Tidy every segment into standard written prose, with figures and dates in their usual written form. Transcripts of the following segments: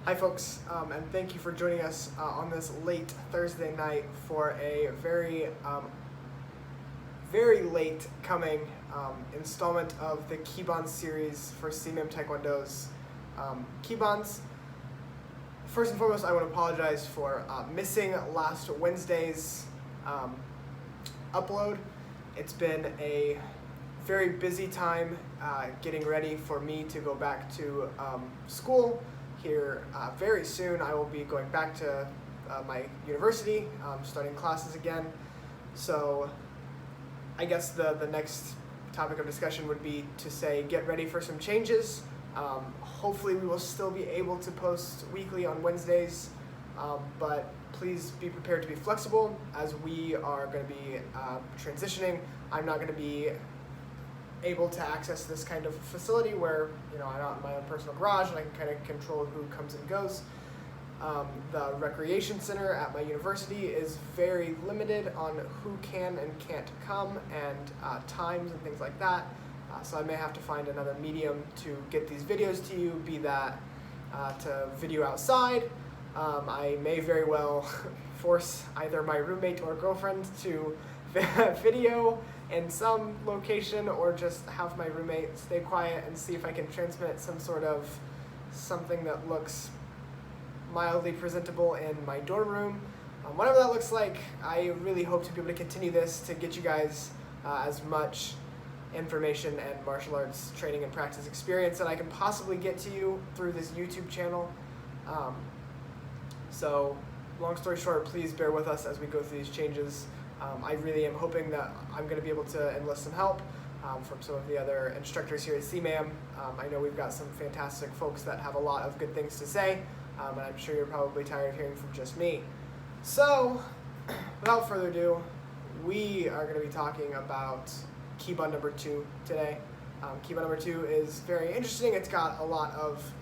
Hi folks, and thank you for joining us on this late Thursday night for a very late coming installment of the Keibon series for CMM Taekwondo's Keibons. First and foremost, I want to apologize for missing last Wednesday's upload. It's been a very busy time getting ready for me to go back to school. Here very soon I will be going back to my university, starting classes again. So I guess the next topic of discussion would be to say get ready for some changes. Hopefully we will still be able to post weekly on Wednesdays, but please be prepared to be flexible as we are going to be transitioning. I'm not going to be able to access this kind of facility where, I'm out in my own personal garage and I can kind of control who comes and goes. The recreation center at my university is very limited on who can and can't come and times and things like that. So I may have to find another medium to get these videos to you, be that to video outside. I may very well force either my roommate or girlfriend to video in some location, or just have my roommate stay quiet and see if I can transmit some sort of something that looks mildly presentable in my dorm room. Whatever that looks like, I really hope to be able to continue this to get you guys as much information and martial arts training and practice experience that I can possibly get to you through this YouTube channel. So long story short, please bear with us as we go through these changes. I really am hoping that I'm going to be able to enlist some help from some of the other instructors here at CMAM. I know we've got some fantastic folks that have a lot of good things to say, and I'm sure you're probably tired of hearing from just me. So, without further ado, we are going to be talking about Keibon number 2 today. Keibon number 2 is very interesting. It's got a lot of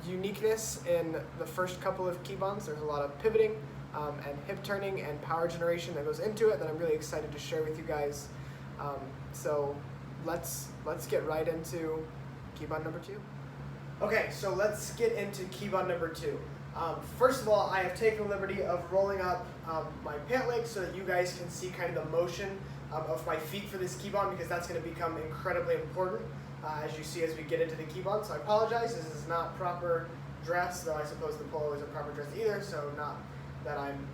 uniqueness in the first couple of Keibons. There's a lot of pivoting and hip turning and power generation that goes into it that I'm really excited to share with you guys. So let's get right into Keibon number 2. Okay, so let's get into Keibon number 2. First of all, I have taken the liberty of rolling up my pant leg so that you guys can see kind of the motion of my feet for this Keibon, because that's going to become incredibly important as you see as we get into the Keibon. So I apologize, this is not proper dress, though I suppose the polo isn't proper dress either, so not that I'm,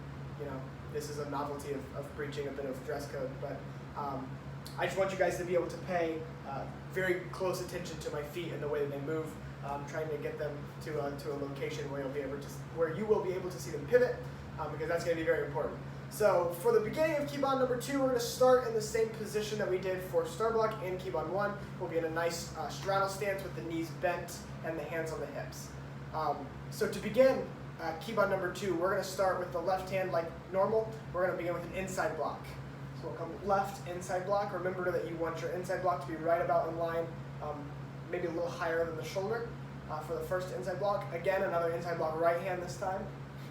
this is a novelty of breaching a bit of dress code, but I just want you guys to be able to pay very close attention to my feet and the way that they move, trying to get them to a location where you will be able to see them pivot, because that's going to be very important. So for the beginning of Keibon number 2, we're going to start in the same position that we did for Star Block in Keibon 1. We'll be in a nice straddle stance with the knees bent and the hands on the hips. So to begin Keibon number 2, we're going to start with the left hand like normal. We're going to begin with an inside block. So we'll come left inside block. Remember that you want your inside block to be right about in line, maybe a little higher than the shoulder for the first inside block. Again, another inside block right hand this time.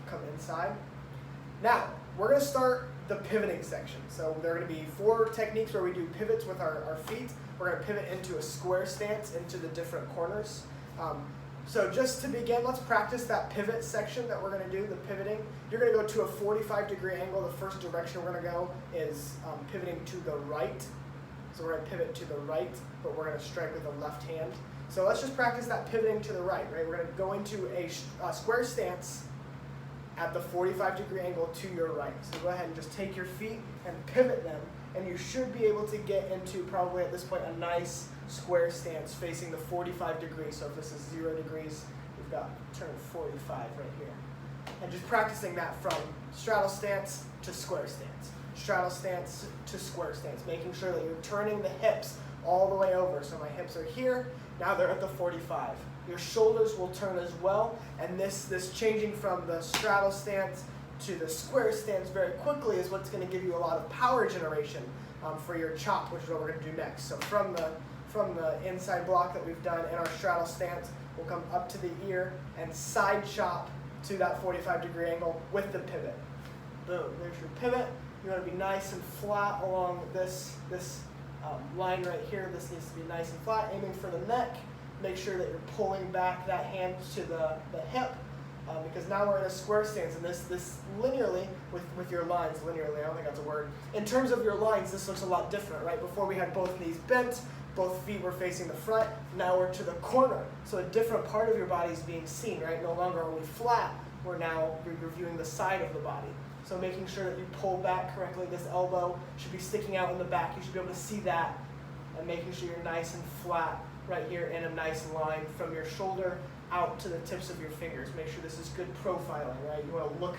Come inside. Now, we're going to start the pivoting section. So there are going to be 4 techniques where we do pivots with our feet. We're going to pivot into a square stance into the different corners. So just to begin, let's practice that pivot section that we're going to do, the pivoting. You're going to go to a 45-degree angle. The first direction we're going to go is pivoting to the right. So we're going to pivot to the right, but we're going to strike with the left hand. So let's just practice that pivoting to the right, right? We're going to go into a square stance at the 45-degree angle to your right. So go ahead and just take your feet and pivot them, and you should be able to get into, probably at this point, a nice square stance facing the 45 degrees. So if this is 0 degrees, we've got turn 45 right here. And just practicing that from straddle stance to square stance, straddle stance to square stance, making sure that you're turning the hips all the way over. So my hips are here, now they're at the 45. Your shoulders will turn as well, and this changing from the straddle stance to the square stance very quickly is what's going to give you a lot of power generation for your chop, which is what we're going to do next. So from the inside block that we've done in our straddle stance, we'll come up to the ear and side chop to that 45-degree angle with the pivot. Boom, there's your pivot. You want to be nice and flat along this line right here. This needs to be nice and flat, aiming for the neck. make sure that you're pulling back that hand to the hip, because now we're in a square stance, and this linearly, with your lines, linearly, I don't think that's a word. In terms of your lines, this looks a lot different, right? Before we had both knees bent, both feet were facing the front, now we're to the corner. So a different part of your body is being seen, right? No longer are we flat, we're now reviewing the side of the body. So making sure that you pull back correctly, this elbow should be sticking out in the back, you should be able to see that, and making sure you're nice and flat right here in a nice line from your shoulder out to the tips of your fingers. Make sure this is good profiling, right? You want to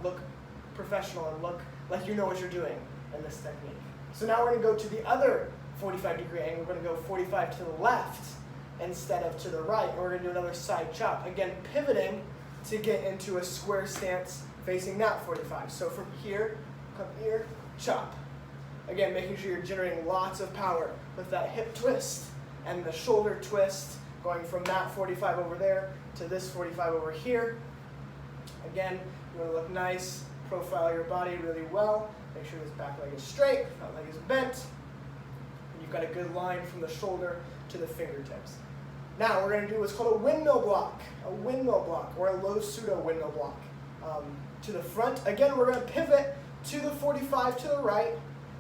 look professional and look like you know what you're doing in this technique. So now we're going to go to the other 45-degree angle. We're going to go 45 to the left instead of to the right. And we're going to do another side chop. Again, pivoting to get into a square stance facing that 45. So from here, come here, chop. Again, making sure you're generating lots of power with that hip twist and the shoulder twist, going from that 45 over there to this 45 over here. Again, you want to look nice, profile your body really well. Make sure this back leg is straight, front leg is bent. And you've got a good line from the shoulder to the fingertips. Now we're going to do what's called a windmill block or a low pseudo windmill block. To the front, again, we're going to pivot to the 45 to the right,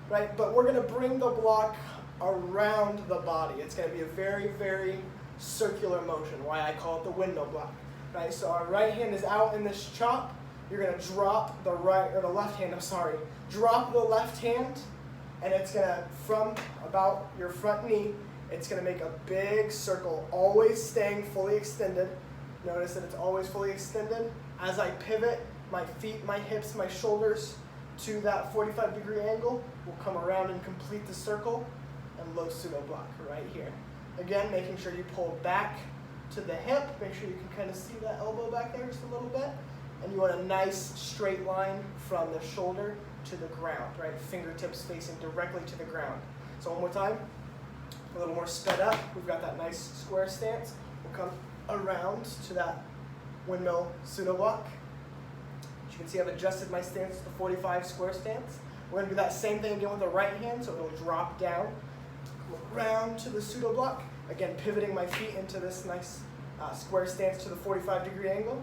but we're going to bring the block around the body. It's going to be a very, very circular motion, why I call it the windmill block. Right? So our right hand is out in this chop. You're going to drop the left hand, drop the left hand, and it's going to, from about your front knee, it's going to make a big circle, always staying fully extended. Notice that it's always fully extended. As I pivot, my feet, my hips, my shoulders to that 45-degree angle will come around and complete the circle, and low pseudo block right here. Again, making sure you pull back to the hip. Make sure you can kind of see that elbow back there just a little bit. And you want a nice straight line from the shoulder to the ground, right? Fingertips facing directly to the ground. So one more time, a little more sped up. We've got that nice square stance. We'll come around to that windmill pseudo block. As you can see, I've adjusted my stance to the 45 square stance. We're going to do that same thing again with the right hand, so it'll drop down, come around to the pseudo block. Again, pivoting my feet into this nice square stance to the 45-degree angle.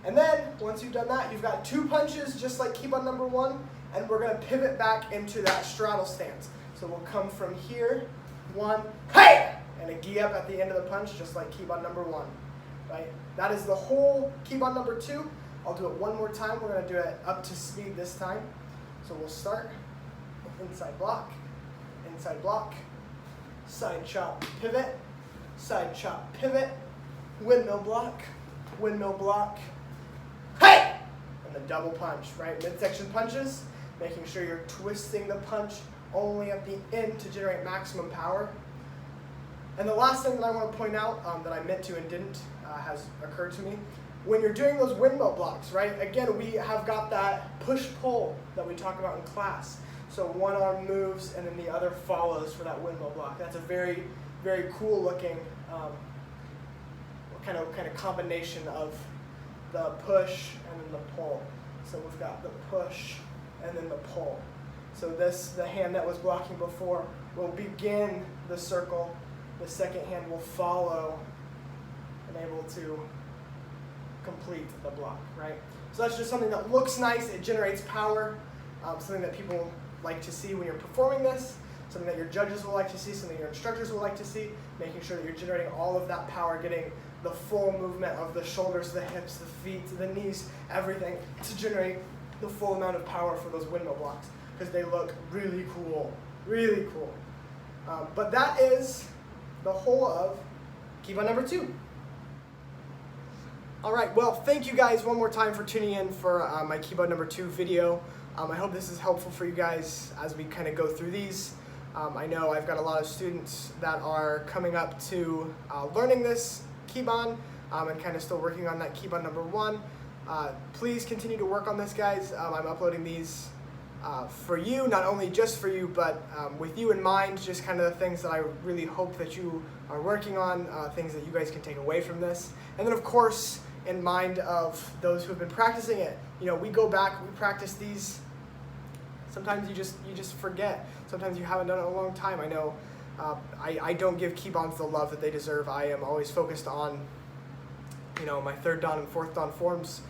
And then, once you've done that, you've got two punches, just like Keibon number 1, and we're going to pivot back into that straddle stance. So we'll come from here, 1, hey! And a gi up at the end of the punch, just like Keibon number 1. Right? That is the whole Keibon number 2. I'll do it one more time. We're going to do it up to speed this time. So we'll start inside block, side chop, pivot, windmill block, hey! And the double punch, right? Midsection punches, making sure you're twisting the punch only at the end to generate maximum power. And the last thing that I want to point out that I meant to and didn't has occurred to me. When you're doing those windmill blocks, right? Again, we have got that push-pull that we talk about in class. So one arm moves and then the other follows for that windmill block. That's a very, very cool looking kind of combination of the push and then the pull. So we've got the push and then the pull. So the hand that was blocking before will begin the circle. The second hand will follow and able to complete the block, right? So that's just something that looks nice, it generates power, something that people like to see when you're performing this, something that your judges will like to see, something your instructors will like to see, making sure that you're generating all of that power, getting the full movement of the shoulders, the hips, the feet, the knees, everything to generate the full amount of power for those windmill blocks, because they look really cool, really cool. But that is the whole of Keibon number 2. All right, well, thank you guys one more time for tuning in for my Keibon number 2 video. I hope this is helpful for you guys as we kind of go through these. I know I've got a lot of students that are coming up to learning this Keibon and kind of still working on that Keibon number 1. Please continue to work on this, guys. I'm uploading these for you, not only just for you, but with you in mind, just kind of the things that I really hope that you are working on, things that you guys can take away from this. And then, of course, in mind of those who have been practicing it. You know, we go back, we practice these. Sometimes you just forget. Sometimes you haven't done it in a long time. I know I don't give Keibons the love that they deserve. I am always focused on, my third dan and fourth dan forms.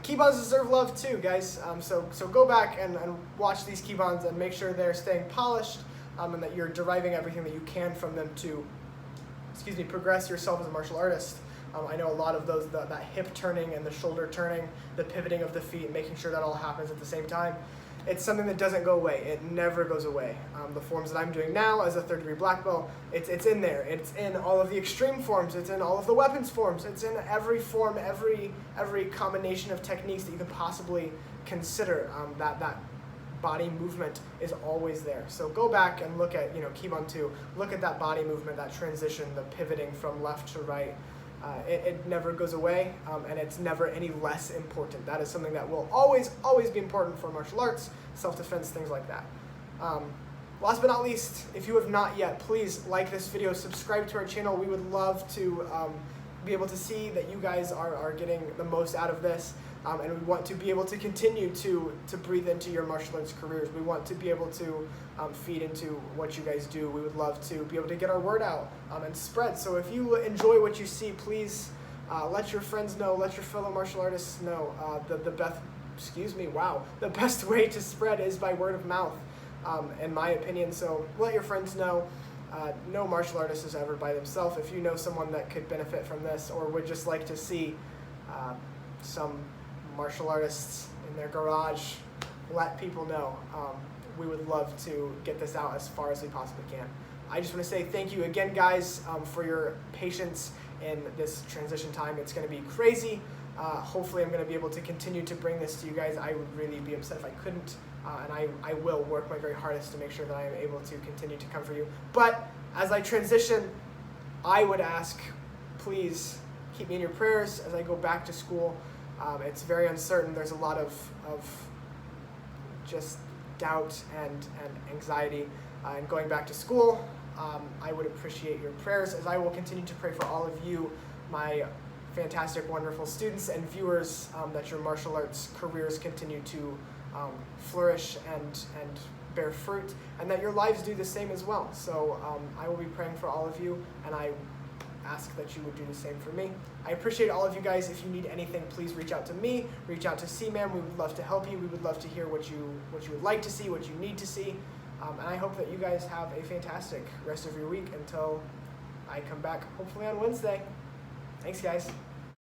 Keibons deserve love too, guys. So go back and watch these Keibons and make sure they're staying polished, and that you're deriving everything that you can from them to, progress yourself as a martial artist. I know a lot of those, that hip turning and the shoulder turning, the pivoting of the feet, making sure that all happens at the same time. It's something that doesn't go away. It never goes away. The forms that I'm doing now as a third degree black belt, it's in there. It's in all of the extreme forms. It's in all of the weapons forms. It's in every form, every combination of techniques that you can possibly consider. That body movement is always there. So go back and look at, Keibon 2. Look at that body movement, that transition, the pivoting from left to right. It never goes away, and it's never any less important. That is something that will always be important for martial arts, self-defense, things like that. Last but not least, if you have not yet, please like this video, subscribe to our channel. We would love to be able to see that you guys are getting the most out of this, and we want to be able to continue to breathe into your martial arts careers. We want to be able to feed into what you guys do. We would love to be able to get our word out and spread. So if you enjoy what you see, please let your friends know, let your fellow martial artists know. The best way to spread is by word of mouth, in my opinion. So let your friends know. No martial artist is ever by themselves. If you know someone that could benefit from this or would just like to see some martial artists in their garage, let people know. We would love to get this out as far as we possibly can. I just want to say thank you again, guys, for your patience in this transition time. It's going to be crazy. Hopefully I'm going to be able to continue to bring this to you guys. I would really be upset if I couldn't, and I will work my very hardest to make sure that I am able to continue to come for you. But as I transition, I would ask, please keep me in your prayers as I go back to school. It's very uncertain. There's a lot of just doubt and anxiety in going back to school. I would appreciate your prayers as I will continue to pray for all of you, my fantastic, wonderful students and viewers, that your martial arts careers continue to flourish and bear fruit, and that your lives do the same as well. So I will be praying for all of you, and I ask that you would do the same for me. I appreciate all of you guys. If you need anything, please reach out to me, reach out to C-Man. We would love to help you. We would love to hear what you would like to see, what you need to see. And I hope that you guys have a fantastic rest of your week until I come back, hopefully on Wednesday. Thanks, guys.